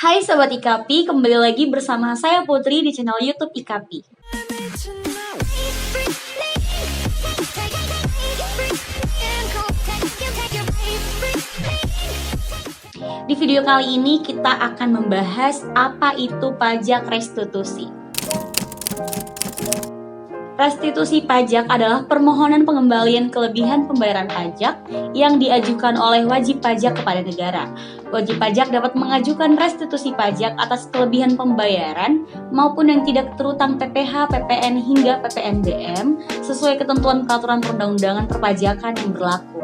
Hai Sobat IKAPI, kembali lagi bersama saya Putri di channel YouTube IKAPI. Di video kali ini kita akan membahas apa itu pajak restitusi. Restitusi pajak adalah permohonan pengembalian kelebihan pembayaran pajak yang diajukan oleh wajib pajak kepada negara. Wajib pajak dapat mengajukan restitusi pajak atas kelebihan pembayaran maupun yang tidak terutang PPh, PPN hingga PPNBM sesuai ketentuan peraturan perundang-undangan perpajakan yang berlaku.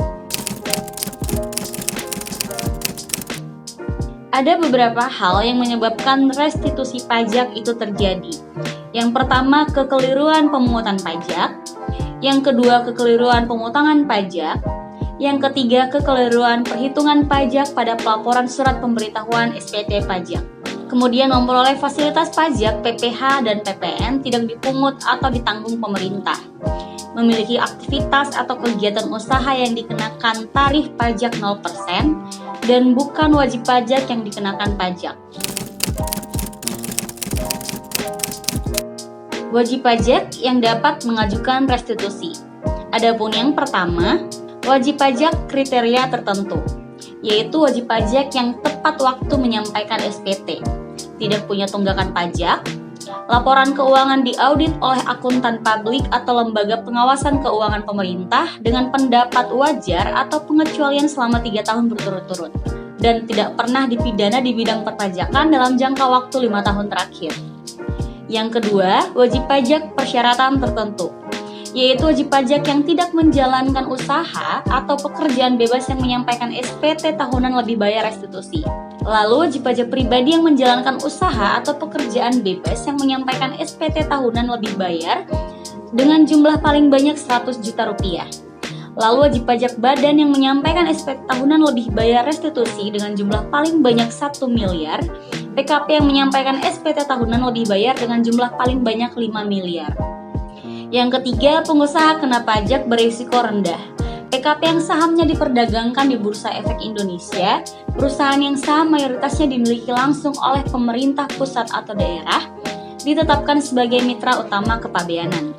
Ada beberapa hal yang menyebabkan restitusi pajak itu terjadi. Yang pertama, kekeliruan pemungutan pajak. Yang kedua, kekeliruan pemotongan pajak. Yang ketiga, kekeliruan perhitungan pajak pada pelaporan surat pemberitahuan SPT pajak. Kemudian memperoleh fasilitas pajak PPh dan PPN tidak dipungut atau ditanggung pemerintah. Memiliki aktivitas atau kegiatan usaha yang dikenakan tarif pajak 0% dan bukan wajib pajak yang dikenakan pajak. Wajib pajak yang dapat mengajukan restitusi. Adapun yang pertama, wajib pajak kriteria tertentu, yaitu wajib pajak yang tepat waktu menyampaikan SPT, tidak punya tunggakan pajak, laporan keuangan diaudit oleh akuntan publik atau lembaga pengawasan keuangan pemerintah dengan pendapat wajar atau pengecualian selama 3 tahun berturut-turut, dan tidak pernah dipidana di bidang perpajakan dalam jangka waktu 5 tahun terakhir. Yang kedua, wajib pajak persyaratan tertentu, yaitu wajib pajak yang tidak menjalankan usaha atau pekerjaan bebas yang menyampaikan SPT tahunan lebih bayar restitusi. Lalu wajib pajak pribadi yang menjalankan usaha atau pekerjaan bebas yang menyampaikan SPT tahunan lebih bayar dengan jumlah paling banyak 100 juta rupiah. Lalu wajib pajak badan yang menyampaikan SPT tahunan lebih bayar restitusi dengan jumlah paling banyak 1 miliar, PKP yang menyampaikan SPT tahunan lebih bayar dengan jumlah paling banyak 5 miliar. Yang ketiga, pengusaha kena pajak berisiko rendah. PKP yang sahamnya diperdagangkan di Bursa Efek Indonesia, perusahaan yang saham mayoritasnya dimiliki langsung oleh pemerintah pusat atau daerah, ditetapkan sebagai mitra utama kepabeanan.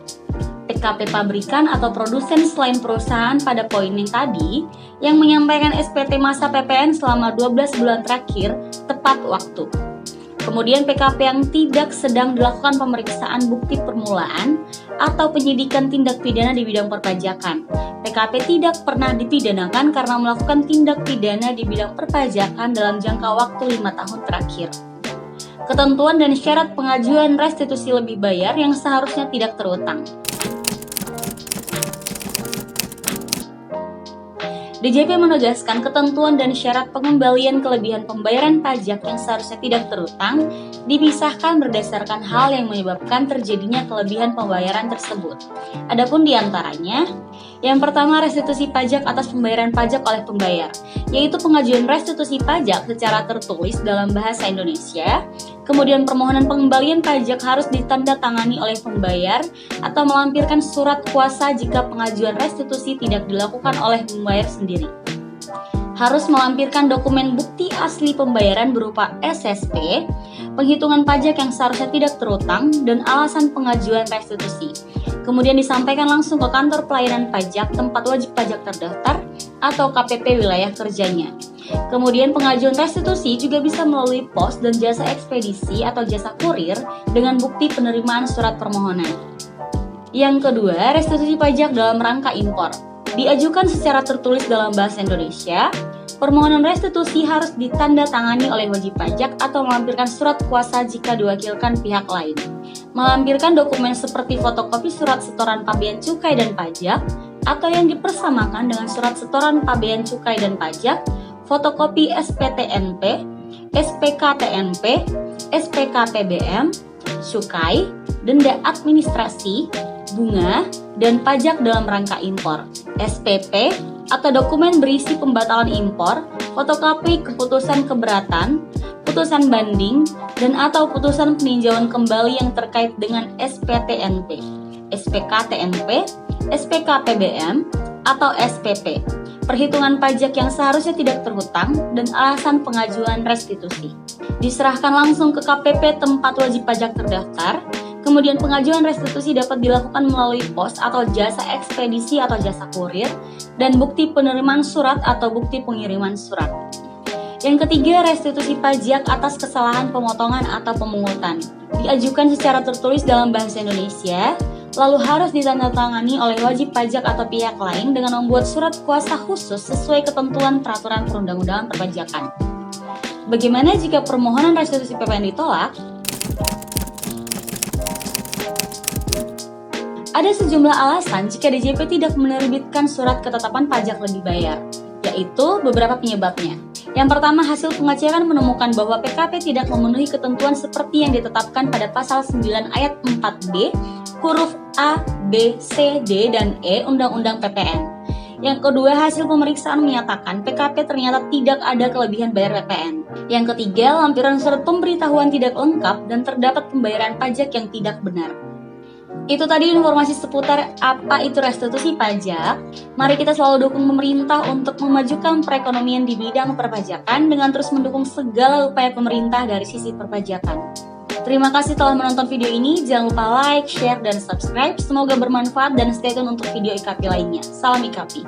PKP pabrikan atau produsen selain perusahaan pada poin yang tadi, yang menyampaikan SPT masa PPN selama 12 bulan terakhir tepat waktu. Kemudian PKP yang tidak sedang dilakukan pemeriksaan bukti permulaan atau penyidikan tindak pidana di bidang perpajakan. PKP tidak pernah dipidanakan karena melakukan tindak pidana di bidang perpajakan dalam jangka waktu 5 tahun terakhir. Ketentuan dan syarat pengajuan restitusi lebih bayar yang seharusnya tidak terutang. DJP menegaskan ketentuan dan syarat pengembalian kelebihan pembayaran pajak yang seharusnya tidak terutang dipisahkan berdasarkan hal yang menyebabkan terjadinya kelebihan pembayaran tersebut. Adapun diantaranya, yang pertama restitusi pajak atas pembayaran pajak oleh pembayar, yaitu pengajuan restitusi pajak secara tertulis dalam bahasa Indonesia. Kemudian permohonan pengembalian pajak harus ditandatangani oleh pembayar atau melampirkan surat kuasa jika pengajuan restitusi tidak dilakukan oleh pembayar sendiri. Harus melampirkan dokumen bukti asli pembayaran berupa SSP, penghitungan pajak yang seharusnya tidak terutang, dan alasan pengajuan restitusi. Kemudian disampaikan langsung ke kantor pelayanan pajak tempat wajib pajak terdaftar atau KPP wilayah kerjanya. Kemudian pengajuan restitusi juga bisa melalui pos dan jasa ekspedisi atau jasa kurir dengan bukti penerimaan surat permohonan. Yang kedua, restitusi pajak dalam rangka impor. Diajukan secara tertulis dalam bahasa Indonesia, permohonan restitusi harus ditandatangani oleh wajib pajak atau melampirkan surat kuasa jika diwakilkan pihak lain. Melampirkan dokumen seperti fotokopi surat setoran pabean cukai dan pajak atau yang dipersamakan dengan surat setoran pabean cukai dan pajak, fotokopi SPTNP, SPKTNP, SPKPBM, cukai, denda administrasi, bunga, dan pajak dalam rangka impor, SPP, atau dokumen berisi pembatalan impor, fotokopi keputusan keberatan, putusan banding, dan atau putusan peninjauan kembali yang terkait dengan SPTNP, SPKTNP, SPKPBM, atau SPP. perhitungan pajak yang seharusnya tidak terhutang, dan alasan pengajuan restitusi. Diserahkan langsung ke KPP tempat wajib pajak terdaftar. Kemudian pengajuan restitusi dapat dilakukan melalui pos atau jasa ekspedisi atau jasa kurir, dan bukti penerimaan surat atau bukti pengiriman surat. Yang ketiga, restitusi pajak atas kesalahan pemotongan atau pemungutan. Diajukan secara tertulis dalam bahasa Indonesia, lalu harus ditandatangani oleh wajib pajak atau pihak lain dengan membuat surat kuasa khusus sesuai ketentuan peraturan perundang-undangan perpajakan. Bagaimana jika permohonan restitusi PPN ditolak? Ada sejumlah alasan jika DJP tidak menerbitkan surat ketetapan pajak lebih bayar, yaitu beberapa penyebabnya. Yang pertama, hasil pengecekan menemukan bahwa PKP tidak memenuhi ketentuan seperti yang ditetapkan pada pasal 9 ayat 4D, huruf A, B, C, D, dan E Undang-Undang PPN. Yang kedua, hasil pemeriksaan menyatakan PKP ternyata tidak ada kelebihan bayar PPN. Yang ketiga, lampiran surat pemberitahuan tidak lengkap dan terdapat pembayaran pajak yang tidak benar. Itu tadi informasi seputar apa itu restitusi pajak. Mari kita selalu dukung pemerintah untuk memajukan perekonomian di bidang perpajakan dengan terus mendukung segala upaya pemerintah dari sisi perpajakan. Terima kasih telah menonton video ini. Jangan lupa like, share, dan subscribe. Semoga bermanfaat dan stay tune untuk video IKP lainnya. Salam IKP.